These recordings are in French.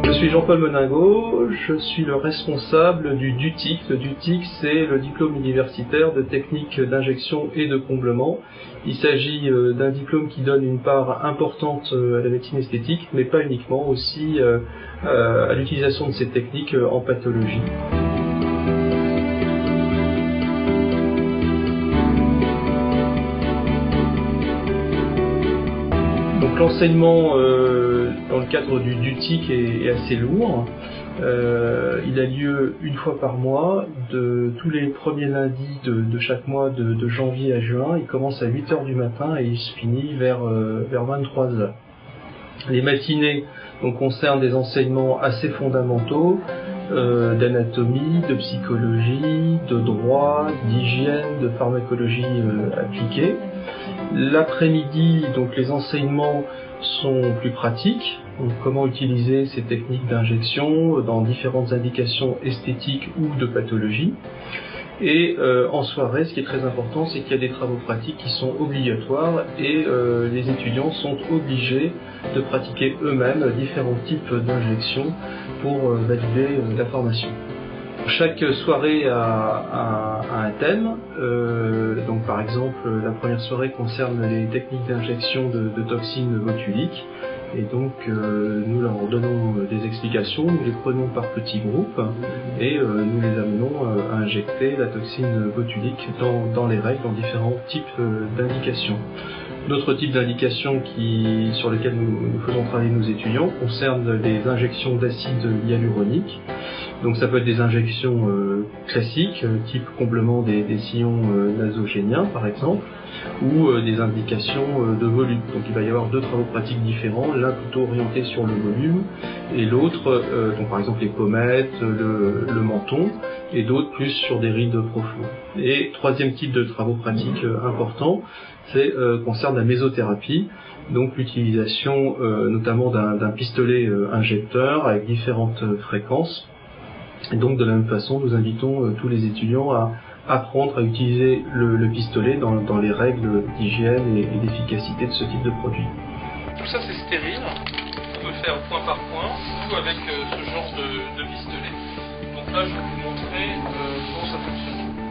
Je suis Jean-Paul Meningo, je suis le responsable du DUTIC. Le DUTIC, c'est le diplôme universitaire de technique d'injection et de comblement. Il s'agit d'un diplôme qui donne une part importante à la médecine esthétique, mais pas uniquement, aussi à l'utilisation de ces techniques en pathologie. Donc l'enseignement dans le cadre du DUTIC est assez lourd. Il a lieu une fois par mois, tous les premiers lundis de chaque mois de janvier à juin. Il commence à 8h du matin et il se finit vers 23h. Les matinées concernent des enseignements assez fondamentaux, d'anatomie, de psychologie, de droit, d'hygiène, de pharmacologie appliquée. L'après-midi, les enseignements sont plus pratiques. Donc, comment utiliser ces techniques d'injection dans différentes indications esthétiques ou de pathologie. Et en soirée, ce qui est très important, c'est qu'il y a des travaux pratiques qui sont obligatoires et les étudiants sont obligés de pratiquer eux-mêmes différents types d'injections pour valider la formation. Chaque soirée a un thème. Donc par exemple, la première soirée concerne les techniques d'injection de toxines botuliques. Et donc nous leur donnons des explications, nous les prenons par petits groupes et nous les amenons à injecter la toxine botulique dans les règles, dans différents types d'indications. D'autres types d'indications sur lesquelles nous faisons travailler nos étudiants concernent les injections d'acide hyaluronique. Donc ça peut être des injections classiques, type comblement des sillons nasogéniens par exemple, ou des indications de volume. Donc il va y avoir deux travaux pratiques différents, l'un plutôt orienté sur le volume, et l'autre, par exemple les pommettes, le menton, et d'autres plus sur des rides profondes. Et troisième type de travaux pratiques importants, concerne la mésothérapie, donc l'utilisation notamment d'un pistolet injecteur avec différentes fréquences. Et donc de la même façon, nous invitons tous les étudiants à apprendre à utiliser le pistolet dans les règles d'hygiène et d'efficacité de ce type de produit. Tout ça c'est stérile, on peut faire point par point ou avec ce genre de pistolet. Donc là je vais vous montrer comment ça fonctionne.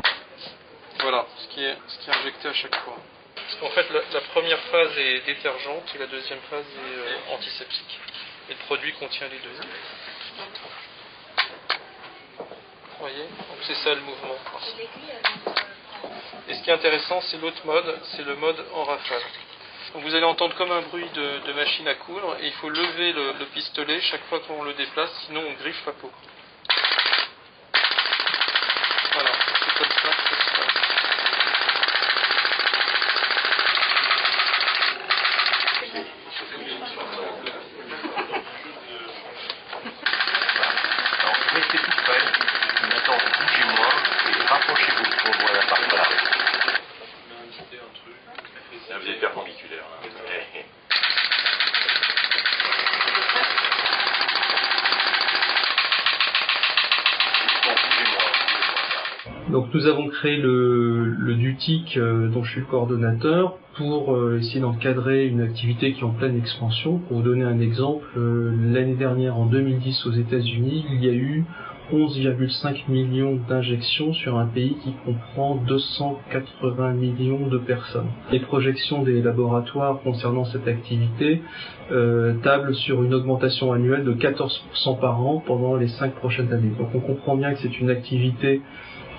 Voilà ce qui est injecté à chaque fois. Parce qu'en fait la première phase est détergente et la deuxième phase est antiseptique. Et le produit contient les deux. Vous voyez, donc c'est ça le mouvement. Et ce qui est intéressant, c'est l'autre mode, c'est le mode en rafale. Donc vous allez entendre comme un bruit de machine à coudre, et il faut lever le pistolet chaque fois qu'on le déplace, sinon on griffe la peau. Voilà, c'est comme ça que ça se passe. Alors, restez tout près. Maintenant, bougez moins et rapprochez-vous pour voir la part là. Vous êtes perpendiculaire. Donc nous avons créé le DUTIC dont je suis le coordonnateur pour essayer d'encadrer une activité qui est en pleine expansion. Pour vous donner un exemple, l'année dernière, en 2010, aux États-Unis, il y a eu 11,5 millions d'injections sur un pays qui comprend 280 millions de personnes. Les projections des laboratoires concernant cette activité tablent sur une augmentation annuelle de 14% par an pendant les 5 prochaines années. Donc on comprend bien que c'est une activité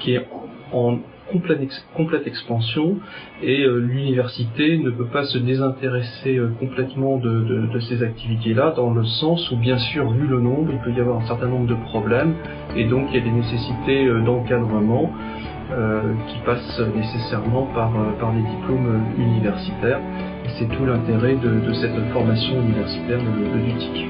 qui est en complète expansion et l'université ne peut pas se désintéresser complètement de ces activités-là, dans le sens où, bien sûr, vu le nombre, il peut y avoir un certain nombre de problèmes et donc il y a des nécessités d'encadrement qui passent nécessairement par les diplômes universitaires. Et c'est tout l'intérêt de cette formation universitaire de DUTIC.